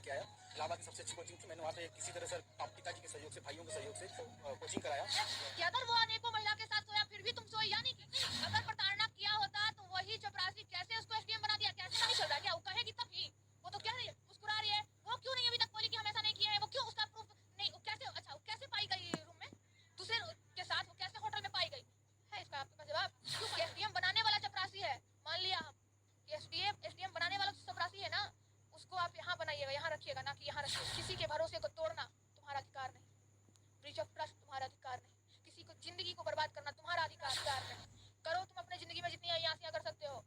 लेके आया। इलाहाबाद की सबसे अच्छी कोचिंग थी। मैंने वहाँ पे किसी तरह से पिताजी के सहयोग से, भाइयों के सहयोग से कोचिंग कराया। कि अगर वो अनेकों महिला के साथ सोया फिर भी तुम सोई, यानी कि अगर प्रताड़ना किया होता तो वही चपरासी कैसे उसको एसडीएम बना दिया? कैसे नहीं चल रहा? क्या वो कहेगी तभी? वो तो कह रही है, मुस्कुरा रही है। वो क्यों नहीं अभी तक बोली कि हम ऐसा नहीं किए हैं? वो क्यों उसका प्रूफ नहीं? वो कैसे, अच्छा वो कैसे पाई गई रूम में दूसरे के साथ? वो कैसे होटल में पाई गई है? इसका आपके पास जवाब? क्योंकि एसडीएम बनाने वाला चपरासी है। मान लिया हम कि एसडीएम बनाने वाला चपरासी है ना, उसको आप यहाँ बनाइएगा, यहाँ रखिएगा, ना कि यहाँ रखिएगा। किसी के भरोसे को तोड़ना तुम्हारा अधिकार नहीं। ब्रीच ऑफ ट्रस्ट तुम्हारा अधिकार नहीं। किसी को जिंदगी को बर्बाद करना तुम्हारा अधिकार नहीं। करो तुम अपने जिंदगी में जितनी अय्यासियां कर सकते हो,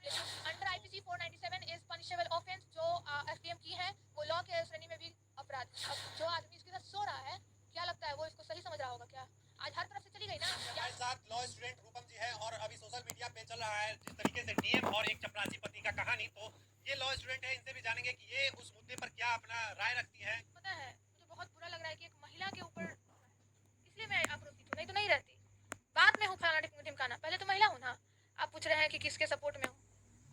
लेकिन under IPC 497 is punishable offence जो एसडीएम की है, वो लॉ के श्रेणी में भी अपराध। अब जो आदमी इसके साथ सो रहा है, क्या लगता है वो इसको सही समझ रहा होगा क्या? आज हर तरफ से चली गई ना। हमारे साथ लॉ स्टूडेंट रूपम जी है और अभी सोशल मीडिया पे चल रहा है जिस तरीके से डीएम और एक चपरासी पति का कहानी, तो ये लॉ स्टूडेंट है, इनसे भी जानेंगे कि ये उस मुद्दे पर क्या अपना राय रखती है। पता है मुझे बहुत बुरा लग रहा है कि एक महिला के ऊपर, इसलिए मैं आक्रोशित हूँ, नहीं तो नहीं रहती। बात में हूँ फलाना ढिमकाना, पहले तो महिला हूँ ना। आप पूछ रहे हैं कि किसके सपोर्ट में हूँ?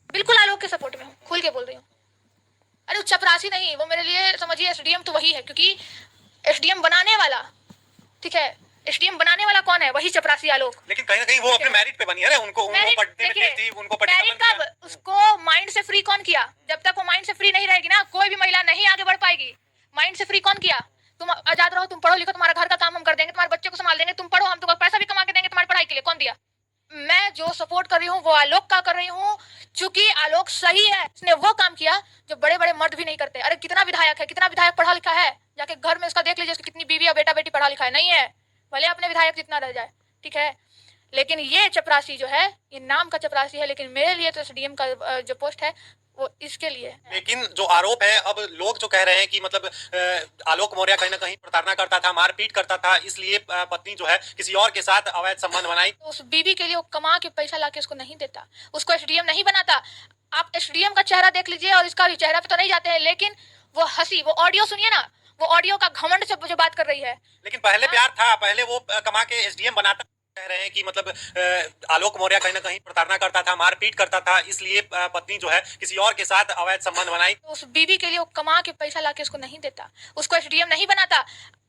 बिल्कुल आलोक के सपोर्ट में हूँ, खुल के बोल रही हूँ। अरे वो चपरासी नहीं, वो मेरे लिए समझिए एसडीएम तो वही है, क्योंकि एसडीएम बनाने वाला, ठीक है, एसडीएम बनाने वाला कौन है? वही चपरासी आलोक। लेकिन कहीं ना कहीं वो अपने मैरिट पे बनी है ना, उनको पढ़ने में तेज थी, उनको पढ़ने मैरिट कब? उसको माइंड से फ्री कौन किया? जब तक वो माइंड से फ्री नहीं रहेगी ना, कोई भी महिला नहीं आगे बढ़ पाएगी। माइंड से फ्री कौन किया? तुम आजाद रहो, तुम पढ़ो लिखो, तुम्हारा घर का काम हम कर देंगे, तुम्हारे बच्चे को संभाल देंगे, तुम पढ़ो, हम तुमको पैसा भी कमा के देंगे तुम्हारी पढ़ाई के लिए। कौन दिया? मैं जो सपोर्ट कर रही हूँ वो आलोक का कर रही हूँ, चूंकि आलोक सही है। इसने वो काम किया जो बड़े बड़े मर्द भी नहीं करते। अरे कितना विधायक है, कितना विधायक पढ़ा लिखा है, जाके घर में उसका देख लीजिए, उसकी कितनी बीवी और बेटा बेटी पढ़ा लिखा है। नहीं है, भले अपने विधायक जितना रह जाए, ठीक है। लेकिन ये चपरासी जो है, ये नाम का चपरासी है, लेकिन मेरे लिए तो एसडीएम का जो पोस्ट है वो इसके लिए है। लेकिन जो आरोप है, अब लोग जो कह रहे हैं कि मतलब आलोक मौर्य कहीं ना कहीं प्रताड़ना करता था, मारपीट करता था, इसलिए पत्नी जो है किसी और के साथ अवैध संबंध बनाई। तो उस बीवी के लिए वो कमा के पैसा लाके उसको नहीं देता, उसको एसडीएम नहीं बनाता। आप एसडीएम का चेहरा देख लीजिए, और इसका भी चेहरा पे तो नहीं जाते हैं, लेकिन वो हंसी, वो ऑडियो सुनिए ना, वो ऑडियो का घमंड से जो बात कर रही है। लेकिन पहले प्यार था, पहले वो कमा के एसडीएम बनाता। कह रहे हैं कि मतलब आलोक मौर्य कहीं ना कहीं प्रताड़ना करता था, मारपीट करता था, इसलिए पत्नी जो है किसी और के साथ अवैध संबंध बनाई। तो उस बीवी के लिए वो कमा के पैसा लाके उसको नहीं देता, उसको एसडीएम नहीं बनाता।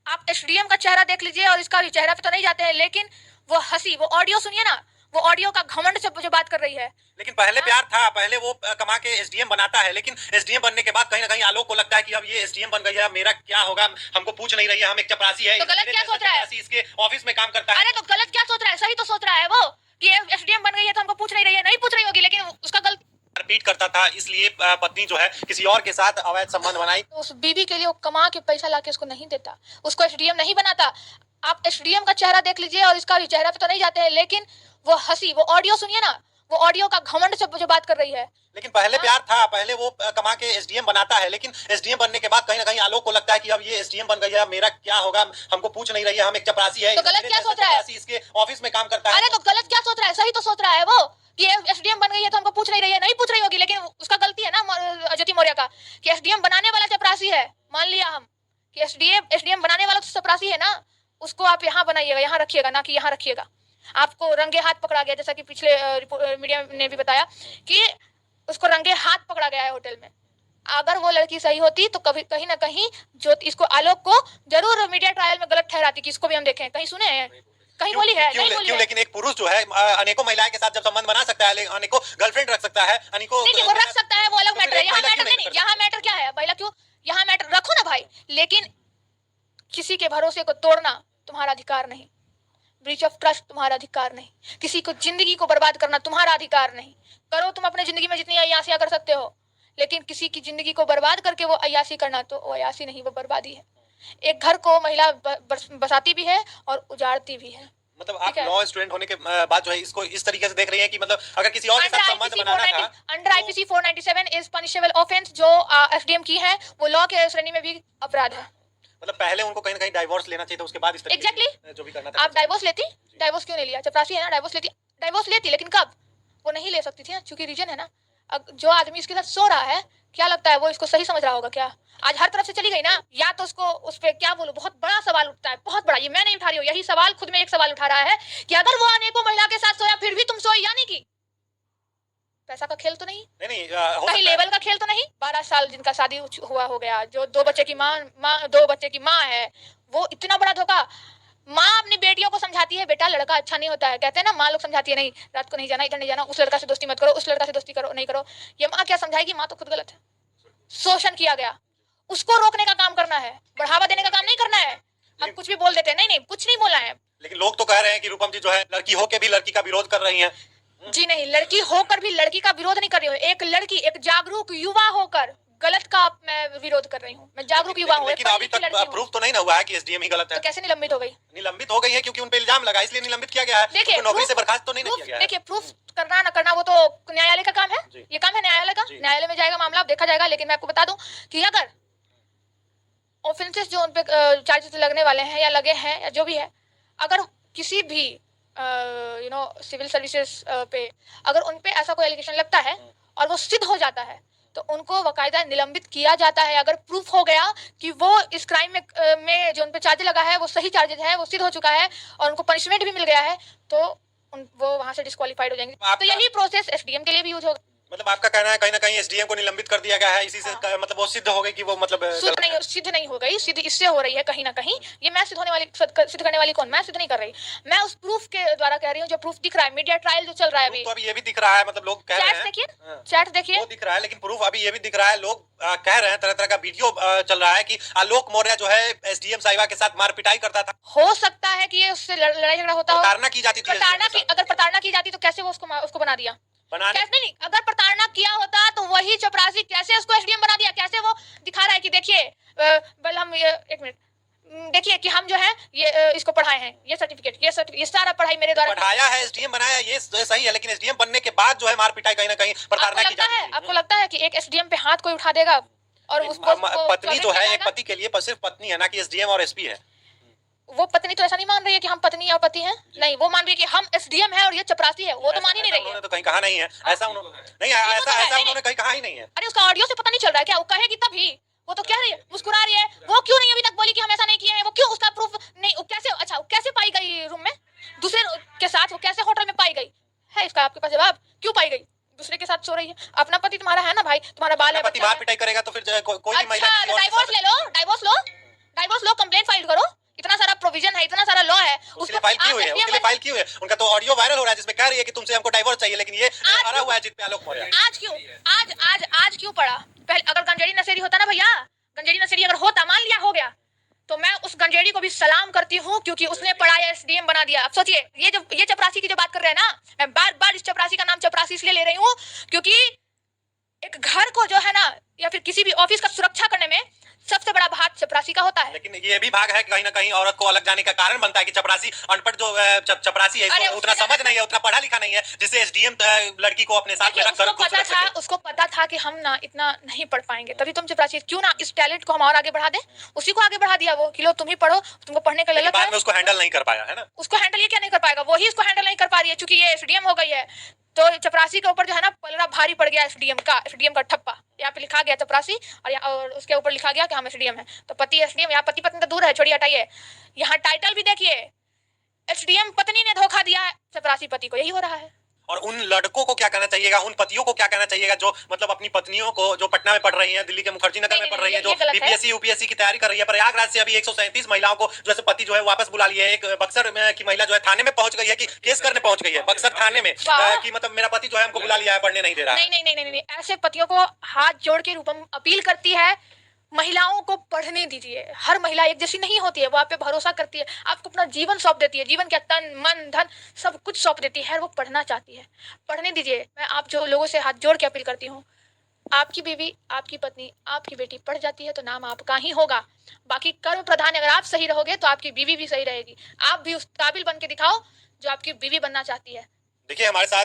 आप एसडीएम का चेहरा देख लीजिए, और इसका भी चेहरा पे तो नहीं जाते हैं, लेकिन वो हंसी, वो ऑडियो सुनिए ना, वो ऑडियो का घमंड से जो बात कर रही है। लेकिन पहले प्यार था, पहले वो कमा के एसडीएम बनाता है, लेकिन एसडीएम बनने के बाद कहीं ना कहीं आलोक को लगता है कि अब ये एसडीएम बन गई है, मेरा क्या होगा, हमको पूछ नहीं रही है, हम एक चपरासी है। तो गलत क्या सोच रहा है? इसके ऑफिस में काम करता है। अरे तो गलत क्या सोच रहा है? सही तो सोच रहा है वो कि एसडीएम बन गई है तो हमको पूछ नहीं रही है। नहीं पूछ रही होगी, लेकिन उसका गलत मारपीट करता था, इसलिए पत्नी जो है किसी और के साथ अवैध संबंध बनाई। तो उस बीवी के लिए वो कमा के पैसा लाके उसको नहीं देता, उसको एसडीएम नहीं बनाता। आप एसडीएम का चेहरा देख लीजिए, और इसका भी चेहरा पे तो नहीं जाते हैं, लेकिन वो हंसी, वो ऑडियो सुनिए ना, वो ऑडियो का घमंड से जो बात कर रही है। लेकिन पहले प्यार था, पहले वो कमा के एसडीएम बनाता है, लेकिन एसडीएम बनने के बाद कहीं ना कहीं आलोक को लगता है कि अब ये एसडीएम बन गई है, मेरा क्या होगा, हमको पूछ नहीं रही है, हम एक चपरासी है। तो गलत क्या सोच रहा है? इसके ऑफिस में काम करता है। अरे तो गलत क्या सोच रहा है? सही तो सोच रहा है वो कि एसडीएम बन गई है तो हमको पूछ नहीं रही है। नहीं पूछ रही होगी, लेकिन उसका गलती है ना ज्योति मौर्य का, कि एसडीएम बनाने वाला चपरासी है। मान लिया हम कि एसडीएम बनाने वाला तो चपरासी है ना, उसको आप यहाँ बनाइएगा, यहाँ रखिएगा, ना कि यहाँ रखिएगा। आपको रंगे हाथ पकड़ा गया, जैसा कि पिछले मीडिया ने भी बताया कि उसको रंगे हाथ पकड़ा गया है होटल में। अगर वो लड़की सही होती तो कभी कहीं ना कहीं जो इसको आलोक को जरूर मीडिया ट्रायल में गलत ठहराती कि इसको भी हम देखें। कहीं सुने हैं? कहीं बोली है? नहीं बोली है। लेकिन एक पुरुष जो है अनेकों महिलाएं के साथ जब संबंध बना सकता है, अनेकों गर्लफ्रेंड रख सकता है, अनेकों वो रख सकता है, वो अलग मैटर है। यहाँ मैटर नहीं, यहाँ मैटर क्या है? महिला क्यों? यहाँ मैटर रखो ना भाई, लेकिन किसी के भरोसे को तोड़ना तुम्हारा अधिकार नहीं। ब्रीच ऑफ ट्रस्ट तुम्हारा अधिकार नहीं। किसी को जिंदगी को बर्बाद करना तुम्हारा अधिकार नहीं। करो तुम अपने जिंदगी में जितनी अय्यासियां कर सकते हो, लेकिन किसी की जिंदगी को बर्बाद करके वो अय्यासी करना, तो वो अय्यासी नहीं, वो बर्बादी है। एक घर को महिला बसाती भी है और उजाड़ती भी है। मतलब आप लॉ स्टूडेंट होने के बाद जो है इसको इस तरीके से देख रही हैं कि मतलब अगर किसी और के साथ संबंध बनाना था। Under IPC 497 is punishable offence जो एसडीएम की है, वो लॉ के श्रेणी में भी अपराध है। मतलब पहले उनको कहीं ना कहीं डाइवोर्स लेना चाहिए था, उसके बाद इस तरीके Exactly. जो भी करना था। आप डाइवोर्स लेती? डाइवोर्स क्यों नहीं लिया? चपरासी है ना, डाइवोर्स लेती, लेकिन कब? वो नहीं ले सकती थी ना, क्योंकि रीजन है ना, जो आदमी इसके साथ सो रहा है, क्या लगता है वो इसको सही समझ रहा होगा क्या? आज हर तरफ से चली गई ना, या तो उसको उस पे क्या बोलूं, बहुत बड़ा सवाल उठता है, बहुत बड़ा। ये मैं नहीं उठा रही हूँ, यही सवाल खुद में एक सवाल उठा रहा है कि अगर वो अनेकों महिला के साथ सोया फिर भी तुम सोई, यानी कि पैसा का खेल तो नहीं, नहीं हो कहीं सकता है। लेवल का खेल तो नहीं। 12 साल जिनका शादी हुआ हो गया, जो 2 बच्चे की माँ 2 बच्चे की माँ है, वो इतना बड़ा धोखा। माँ अपनी बेटियों को समझाती है बेटा लड़का अच्छा नहीं होता है, कहते हैं ना माँ लोग समझाती है नहीं रात को नहीं जाना, इधर नहीं जाना, उस लड़का से दोस्ती मत करो, उस लड़का से दोस्ती करो नहीं करो। ये माँ क्या समझाएगी, माँ तो खुद गलत है। शोषण किया गया, उसको रोकने का काम करना है, बढ़ावा देने का काम नहीं करना है। हम कुछ भी बोल देते हैं, नहीं कुछ नहीं बोला है। लेकिन लोग तो कह रहे हैं कि रूपम जी जो है लड़की होके भी लड़की का विरोध कर रही हैं। जी नहीं, लड़की होकर भी लड़की का विरोध नहीं कर रही हूँ। एक लड़की, एक जागरूक युवा होकर गलत का मैं विरोध कर रही हूँ। मैं जागरूक युवा हूँ, लेकिन अभी तक प्रूफ तो नहीं ना हुआ है कि एसडीएम ही गलत है। तो कैसे निलंबित हो गई? निलंबित हो गई है क्योंकि उन पे इल्जाम लगा, इसलिए निलंबित किया गया है। देखिए, नौकरी से बर्खास्त तो नहीं किया गया है। देखिए प्रूफ करना ना करना वो तो न्यायालय का काम है, ये काम है न्यायालय का। न्यायालय में जाएगा मामला, देखा जाएगा। लेकिन मैं आपको बता दूं कि अगर ऑफेंसेस जो उन पे चार्जेस लगने वाले हैं या लगे हैं या जो भी है, अगर किसी भी सिविल सर्विसेज पे अगर उन पे ऐसा कोई एलिगेशन लगता है और वो सिद्ध हो जाता है तो उनको बाकायदा निलंबित किया जाता है। अगर प्रूफ हो गया कि वो इस क्राइम में जो उन पे चार्ज लगा है वो सही चार्जेज है, वो सिद्ध हो चुका है और उनको पनिशमेंट भी मिल गया है, तो वो वहां से डिस्क्वालीफाइड हो जाएंगे। तो यही प्रोसेस एसडीएम के लिए भी यूज होगा। मतलब आपका कहना है कहीं ना कहीं एसडीएम को निलंबित कर दिया गया है, इसी से मतलब वो सिद्ध हो गई कि वो मतलब सिद्ध नहीं हो गई, सिद्ध इससे हो रही है कहीं ना कहीं। ये मैं सिद्ध करने वाली कौन? मैं सिद्ध नहीं कर रही, मैं उस प्रूफ के द्वारा कह रही हूँ जो प्रूफ दिख रहा है। मीडिया ट्रायल जो चल रहा है अभी, तो अभी ये भी दिख रहा है, मतलब लोग कह रहे हैं, देखिए चैट देखिए, वो दिख रहा है, लेकिन प्रूफ अभी ये भी दिख रहा है। लोग कह रहे हैं, तरह तरह का वीडियो चल रहा है कि आलोक मौर्य जो है एसडीएम साहिबा के साथ मार पिटाई करता था। हो सकता है कि ये उससे लड़ाई झगड़ा होता हो, प्रताड़ना की जाती थी। अगर प्रताड़ना की जाती तो कैसे वो उसको बना दिया? नहीं, अगर प्रताड़ना किया होता तो वही चपरासी कैसे उसको एसडीएम बना दिया? कैसे वो दिखा रहा है कि देखिए हम एक मिनट देखिए कि हम जो है ये इसको पढ़ाए हैं, ये सर्टिफिकेट, ये सारा पढ़ाई मेरे द्वारा पढ़ाया है, एसडीएम बनाया, ये सही है, लेकिन एसडीएम बनने के बाद जो है मार पिटाई कहीं ना कहीं प्रताड़ना की जाती है। आपको लगता है कि एक एसडीएम पे हाथ कोई उठा देगा और उसको पत्नी जो है एक पति के लिए सिर्फ पत्नी है, ना कि एसडीएम और एसपी है। वो पत्नी तो ऐसा नहीं मान रही है कि हम पत्नी और पति हैं, नहीं, वो मान रही है कि हम एसडीएम है और ये चपरासी है। वो तो मान ही नहीं रही है। उन्होंने तो कहीं कहा नहीं है ऐसा, ऐसा उन्होंने कहीं कहा ही नहीं है। अरे उसका ऑडियो से पता नहीं चल रहा है क्या? वो कहेगी तभी, वो तो कह रही है, मुस्कुरा रही है। वो क्यों नहीं अभी तक बोली कि हम ऐसा नहीं किए हैं? वो क्यों? उसका प्रूफ नहीं, कैसे कैसे पाई गई रूम में दूसरे के साथ? वो कैसे होटल में पाई गई है? इसका आपके पास जवाब? क्यों पाई गई? दूसरे के साथ सो रही है। अपना पति तुम्हारा है ना भाई, तुम्हारा बाल है, पति मार पिटाई करेगा तो फिर कोई भी महिला डाइवोर्स ले लो, डाइवोर्स लो, कंप्लेंट फाइल करो। इतना सारा प्रोविजन है, इतना सारा लॉ है, उसके फाइल की हुई है, उसके लिए फाइल की हुई है। उनका तो ऑडियो वायरल हो रहा है जिसमें कह रही है कि तुमसे हमको डाइवोर्स चाहिए, लेकिन ये हरा हुआ है जिस पे आलोक मौर्य। आज क्यों पड़ा? पहले अगर गंजेड़ी नशेड़ी होता ना भैया, गंजेड़ी नशेड़ी अगर होता, मान लिया हो गया, तो मैं उस गंजेड़ी को भी सलाम करती हूँ क्योंकि उसने पढ़ाया, एसडीएम बना दिया। अब सोचिए, ये चपरासी की जो बात कर रहे हैं ना, मैं बार बार इस चपरासी का नाम चपरासी इसलिए ले रही हूँ क्योंकि एक घर को जो है ना या फिर किसी भी ऑफिस का सुरक्षा करने में सबसे बड़ा भाग चपरासी का होता है। लेकिन ये भी भाग है कि कहीं ना कहीं औरत को अलग जाने का कारण बनता है कि चपरासी अनपढ़ जो चपरासी है, इसको उतना समझ नहीं है, उतना पढ़ा लिखा नहीं है, जिसे एसडीएम लड़की को अपने साथ में रखकर उसको पता था कि हम ना इतना नहीं पढ़ पाएंगे, तभी तुम चपरासी। क्यों ना इस टैलेंट को हम और आगे बढ़ा दें? उसी को आगे बढ़ा दिया वो कि लो तुम ही पढ़ो, तुमको पढ़ने का ललक है। उसको हैंडल नहीं कर पाया है ना, उसको हैंडल ये क्या नहीं कर पाएगा? वही इसको हैंडल नहीं कर पा रही है क्योंकि ये एसडीएम हो गई है। तो चपरासी के ऊपर जो है ना पलड़ा भारी पड़ गया, एसडीएम का ठप्पा। यहाँ पे लिखा गया चपरासी और उसके ऊपर लिखा गया कि हम एसडीएम है। तो पति एसडीएम, यहाँ पति पत्नी तो दूर है, छोड़िए हटाइए। यहाँ टाइटल भी देखिए, एसडीएम पत्नी ने धोखा दिया चपरासी पति को, यही हो रहा है। और उन लड़कों को क्या कहना चाहिएगा, उन पतियों को क्या कहना चाहिएगा जो मतलब अपनी पत्नियों को, जो पटना में पढ़ रही हैं, दिल्ली के मुखर्जी नगर में पढ़ रही हैं, जो बीपीएससी यूपीएससी की तैयारी कर रही है, प्रयागराज से अभी 137 महिलाओं को जो है पति जो है वापस बुला लिए। एक बक्सर की महिला जो है थाने में पहुंच गई है कि केस करने पहुंच गई है बक्सर थाने में कि मतलब मेरा पति जो है हमको बुला लिया है, पढ़ने नहीं दे रहा है। नहीं, ऐसे पतियों को हाथ जोड़ के रूपम अपील करती है, महिलाओं को पढ़ने दीजिए। हर महिला एक जैसी नहीं होती है, वो आप पे भरोसा करती है, आपको अपना जीवन सौंप देती है, जीवन क्या तन मन धन सब कुछ सौंप देती है, वो पढ़ना चाहती है, पढ़ने दीजिए। मैं आप जो लोगों से हाथ जोड़ के अपील करती हूँ, आपकी बीवी, आपकी पत्नी, आपकी बेटी पढ़ जाती है तो नाम आपका ही होगा। बाकी कर्म प्रधान अगर आप सही रहोगे तो आपकी बीवी भी सही रहेगी। आप भी उस काबिल बन के दिखाओ जो आपकी बीवी बनना चाहती है। देखिए हमारे साथ